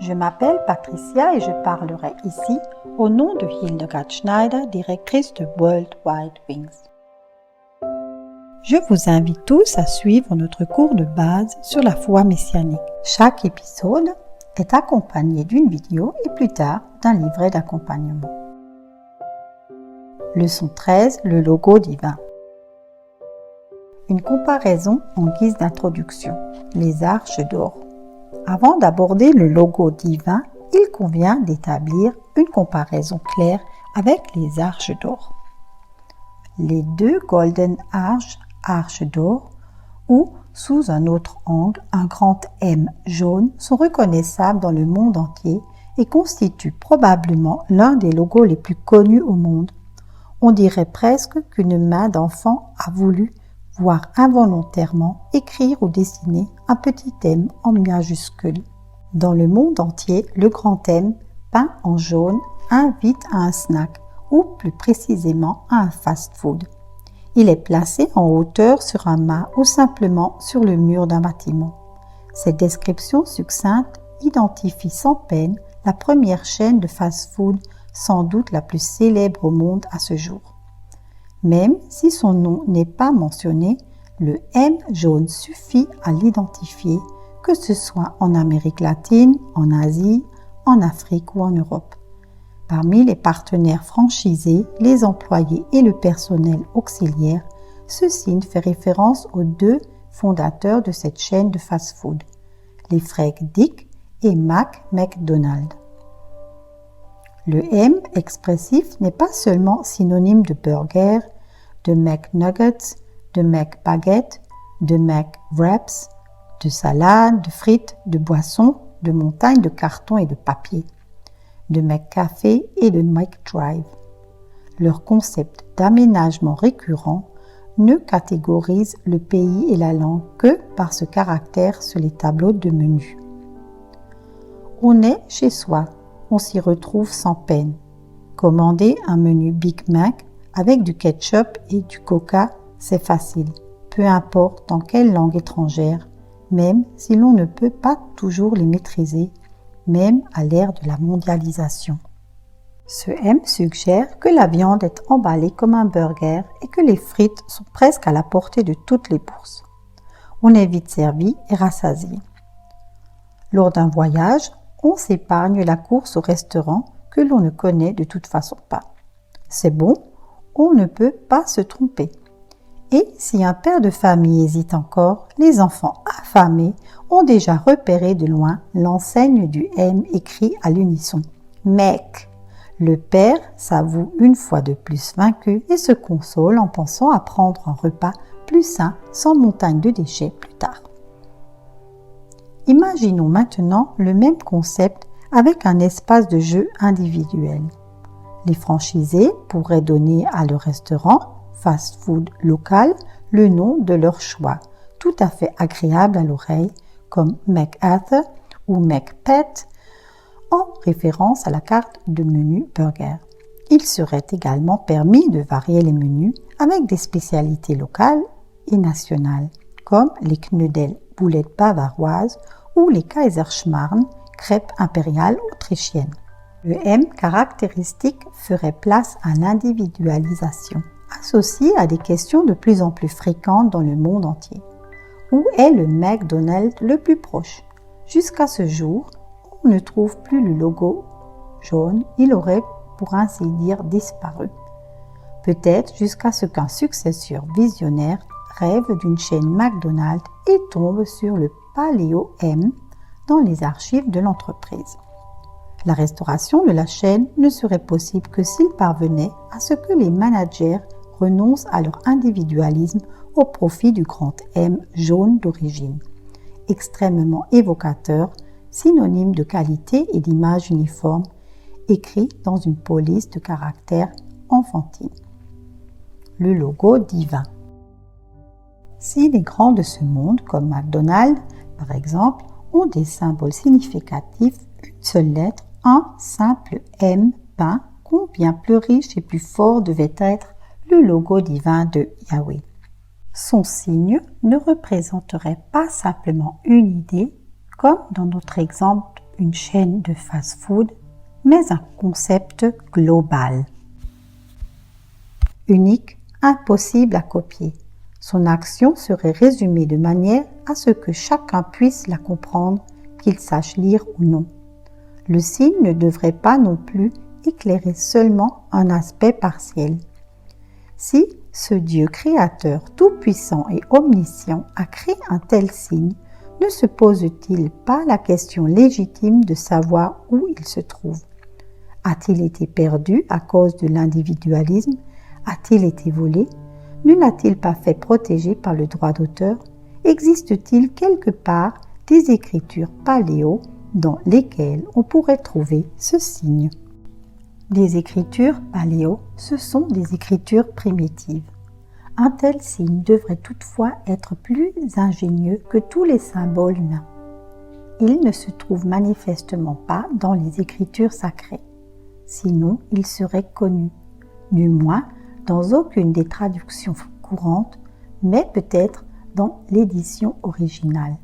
Je m'appelle Patricia et je parlerai ici au nom de Hildegard Schneider, directrice de World Wide Wings. Je vous invite tous à suivre notre cours de base sur la foi messianique. Chaque épisode est accompagné d'une vidéo et plus tard d'un livret d'accompagnement. Leçon 13, le logo divin. Une comparaison en guise d'introduction. Les arches d'or. Avant d'aborder le logo divin, il convient d'établir une comparaison claire avec les arches d'or. Les deux Golden Arches, arches d'or, ou sous un autre angle, un grand M jaune, sont reconnaissables dans le monde entier et constituent probablement l'un des logos les plus connus au monde. On dirait presque qu'une main d'enfant a voulu, voire involontairement, écrire ou dessiner un petit M en majuscule. Dans le monde entier, le grand M, peint en jaune, invite à un snack, ou plus précisément à un fast-food. Il est placé en hauteur sur un mât ou simplement sur le mur d'un bâtiment. Cette description succincte identifie sans peine la première chaîne de fast-food, sans doute la plus célèbre au monde à ce jour. Même si son nom n'est pas mentionné, le M jaune suffit à l'identifier, que ce soit en Amérique latine, en Asie, en Afrique ou en Europe. Parmi les partenaires franchisés, les employés et le personnel auxiliaire, ce signe fait référence aux deux fondateurs de cette chaîne de fast-food, les frères Dick et Mac McDonald. Le M expressif n'est pas seulement synonyme de burger, de McNuggets, de McBaguette, de McWraps, de salade, de frites, de boissons, de montagnes de carton et de papier, de McCafé et de McDrive. Leur concept d'aménagement récurrent ne catégorise le pays et la langue que par ce caractère sur les tableaux de menu. On est chez soi. On s'y retrouve sans peine. Commander un menu Big Mac avec du ketchup et du coca, c'est facile, peu importe dans quelle langue étrangère, même si l'on ne peut pas toujours les maîtriser, même à l'ère de la mondialisation. Ce M suggère que la viande est emballée comme un burger et que les frites sont presque à la portée de toutes les bourses. On est vite servi et rassasié. Lors d'un voyage, on s'épargne la course au restaurant que l'on ne connaît de toute façon pas. C'est bon, on ne peut pas se tromper. Et si un père de famille hésite encore, les enfants affamés ont déjà repéré de loin l'enseigne du M écrit à l'unisson. Mec. Le père s'avoue une fois de plus vaincu et se console en pensant à prendre un repas plus sain sans montagne de déchets plus tard. Imaginons maintenant le même concept avec un espace de jeu individuel. Les franchisés pourraient donner à leur restaurant, fast-food local, le nom de leur choix, tout à fait agréable à l'oreille, comme McArthur ou McPet, en référence à la carte de menu burger. Il serait également permis de varier les menus avec des spécialités locales et nationales, comme les Knödel boulettes bavaroises ou les Kaiserschmarrn, crêpes impériales autrichiennes. Le M caractéristique ferait place à l'individualisation, associée à des questions de plus en plus fréquentes dans le monde entier. Où est le McDonald's le plus proche? Jusqu'à ce jour, on ne trouve plus le logo jaune, il aurait pour ainsi dire disparu. Peut-être jusqu'à ce qu'un successeur visionnaire rêve d'une chaîne McDonald's et tombe sur le Paléo M dans les archives de l'entreprise. La restauration de la chaîne ne serait possible que s'il parvenait à ce que les managers renoncent à leur individualisme au profit du grand M jaune d'origine, extrêmement évocateur, synonyme de qualité et d'image uniforme, écrit dans une police de caractère enfantine. Le logo divin. Si les grands de ce monde, comme McDonald's par exemple, ont des symboles significatifs, une seule lettre, un simple M peint, combien plus riche et plus fort devait être le logo divin de Yahweh. Son signe ne représenterait pas simplement une idée, comme dans notre exemple une chaîne de fast-food, mais un concept global. Unique, impossible à copier. Son action serait résumée de manière à ce que chacun puisse la comprendre, qu'il sache lire ou non. Le signe ne devrait pas non plus éclairer seulement un aspect partiel. Si ce Dieu créateur tout-puissant et omniscient a créé un tel signe, ne se pose-t-il pas la question légitime de savoir où il se trouve? A-t-il été perdu à cause de l'individualisme? A-t-il été volé? Ne l'a-t-il pas fait protéger par le droit d'auteur? Existe-t-il quelque part des écritures paléo dans lesquelles on pourrait trouver ce signe? Les écritures paléo, ce sont des écritures primitives. Un tel signe devrait toutefois être plus ingénieux que tous les symboles humains. Il ne se trouve manifestement pas dans les écritures sacrées. Sinon, il serait connu, du moins dans aucune des traductions courantes, mais peut-être dans l'édition originale.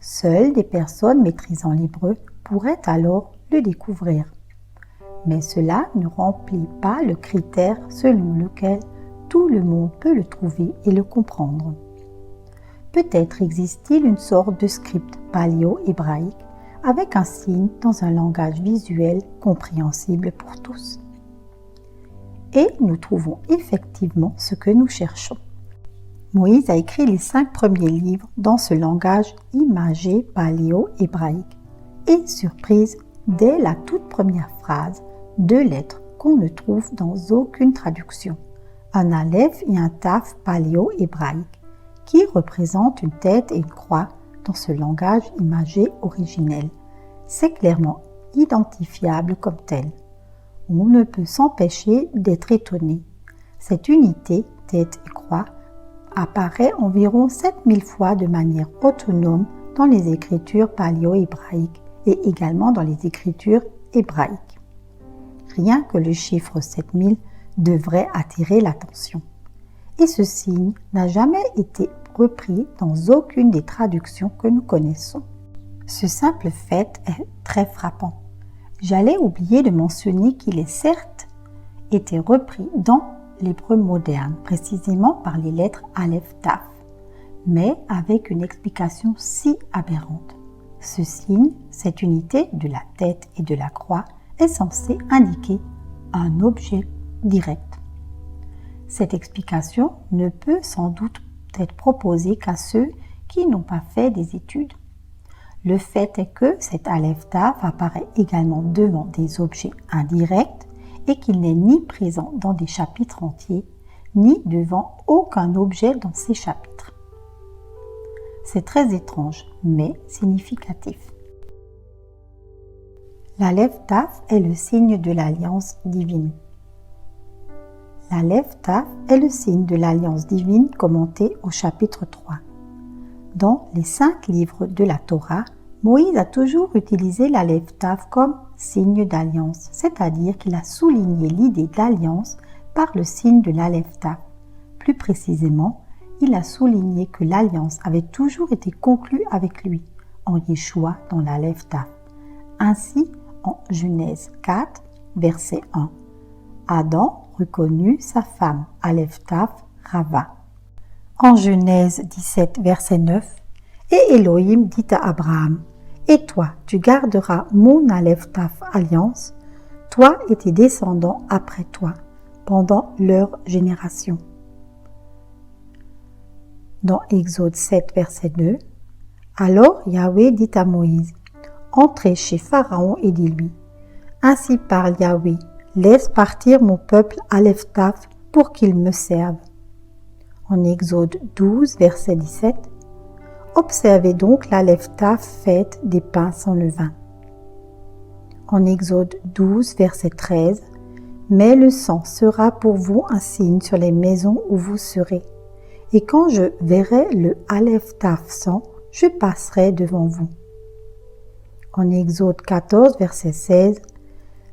Seules des personnes maîtrisant l'hébreu pourraient alors le découvrir. Mais cela ne remplit pas le critère selon lequel tout le monde peut le trouver et le comprendre. Peut-être existe-t-il une sorte de script paléo-hébraïque avec un signe dans un langage visuel compréhensible pour tous. Et nous trouvons effectivement ce que nous cherchons. Moïse a écrit les 5 premiers livres dans ce langage imagé paléo-hébraïque. Et surprise, dès la toute première phrase, 2 lettres qu'on ne trouve dans aucune traduction. Un aleph et un taf paléo-hébraïque, qui représentent une tête et une croix dans ce langage imagé originel. C'est clairement identifiable comme tel. On ne peut s'empêcher d'être étonné. Cette unité, tête et croix, apparaît environ 7000 fois de manière autonome dans les écritures paléo-hébraïques et également dans les écritures hébraïques. Rien que le chiffre 7000 devrait attirer l'attention. Et ce signe n'a jamais été repris dans aucune des traductions que nous connaissons. Ce simple fait est très frappant. J'allais oublier de mentionner qu'il est certes été repris dans l'hébreu moderne, précisément par les lettres Aleph Taf, mais avec une explication si aberrante. Ce signe, cette unité de la tête et de la croix, est censé indiquer un objet direct. Cette explication ne peut sans doute être proposée qu'à ceux qui n'ont pas fait des études. Le fait est que cet Aleph Taf apparaît également devant des objets indirects et qu'il n'est ni présent dans des chapitres entiers, ni devant aucun objet dans ces chapitres. C'est très étrange, mais significatif. L'Aleph Taf est le signe de l'alliance divine. L'Aleph Taf est le signe de l'alliance divine commenté au chapitre 3. Dans les 5 livres de la Torah, Moïse a toujours utilisé l'Aleph Taf comme signe d'alliance, c'est-à-dire qu'il a souligné l'idée d'alliance par le signe de l'Aleph Taf. Plus précisément, il a souligné que l'alliance avait toujours été conclue avec lui, en Yeshua dans l'Aleph Taf. Ainsi, en Genèse 4, verset 1, Adam reconnut sa femme, Aleph Taf, Rava. En Genèse 17, verset 9, et Elohim dit à Abraham, et toi, tu garderas mon Aleph Taf alliance, toi et tes descendants après toi, pendant leur génération. Dans Exode 7, verset 2, alors Yahweh dit à Moïse, entrez chez Pharaon et dis-lui, ainsi parle Yahweh, laisse partir mon peuple Aleph Taf pour qu'il me serve. En Exode 12, verset 17, observez donc l'Aleph Taf faite des pains sans levain. En Exode 12, verset 13, mais le sang sera pour vous un signe sur les maisons où vous serez. Et quand je verrai le Aleph Taf sang, je passerai devant vous. En Exode 14, verset 16,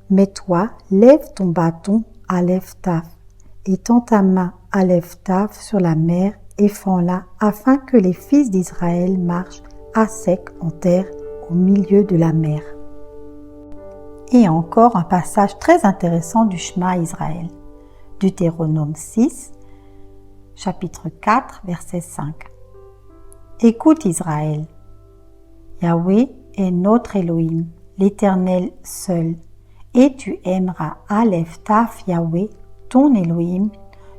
mais toi, lève ton bâton Aleph Taf, et tends ta main Aleph Taf sur la mer et fends-la afin que les fils d'Israël marchent à sec en terre au milieu de la mer. Et encore un passage très intéressant du Shema Israël. Deutéronome 6, chapitre 4, verset 5. Écoute Israël, Yahweh est notre Elohim, l'Éternel seul, et tu aimeras Aleph Taf Yahweh, ton Elohim,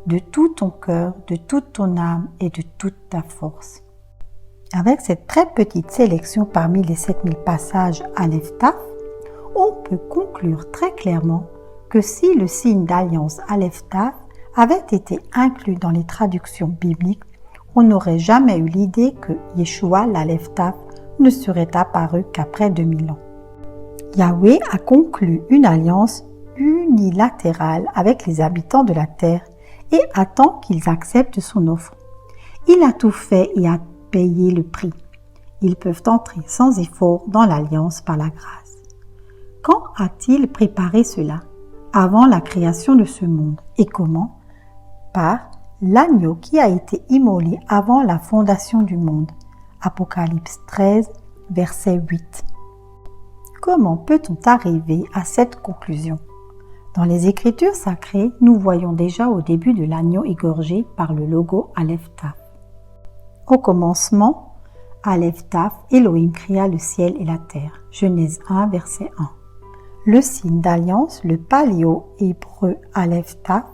de tout ton cœur, de toute ton âme et de toute ta force. Avec cette très petite sélection parmi les 7000 passages Aleph Taf, on peut conclure très clairement que si le signe d'alliance Aleph Taf avait été inclus dans les traductions bibliques, on n'aurait jamais eu l'idée que Yeshua, l'Aleph Taf, ne serait apparu qu'après 2000 ans. Yahweh a conclu une alliance unilatérale avec les habitants de la terre et attend qu'ils acceptent son offre. Il a tout fait et a payé le prix. Ils peuvent entrer sans effort dans l'alliance par la grâce. Quand a-t-il préparé cela? Avant la création de ce monde. Et comment? Par l'agneau qui a été immolé avant la fondation du monde. Apocalypse 13, verset 8. Comment peut-on arriver à cette conclusion? Dans les Écritures sacrées, nous voyons déjà au début de l'agneau égorgé par le logo Aleph Taf. Au commencement, Aleph Taf, Elohim créa le ciel et la terre. Genèse 1, verset 1. Le signe d'alliance, le paléo-hébreu Aleph Taf,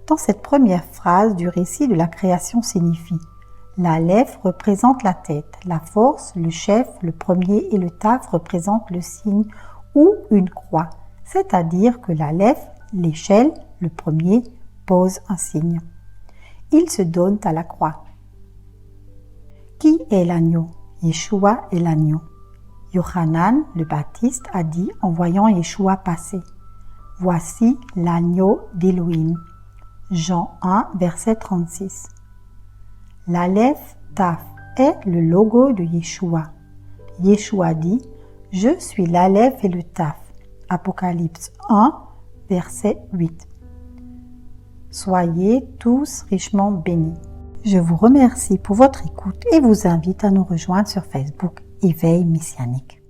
dans cette première phrase du récit de la création signifie: l'Aleph représente la tête, la force, le chef, le premier, et le Taf représente le signe ou une croix, c'est-à-dire que l'Aleph, l'échelle, le premier, pose un signe. Ils se donnent à la croix. Qui est l'agneau? Yeshua est l'agneau. Yochanan, le Baptiste, a dit en voyant Yeshua passer: voici l'agneau d'Élohim. Jean 1, verset 36. L'Aleph Taf est le logo de Yeshua. Yeshua dit: je suis l'Aleph et le Taf. Apocalypse 1, verset 8. Soyez tous richement bénis. Je vous remercie pour votre écoute et vous invite à nous rejoindre sur Facebook Éveil Messianique.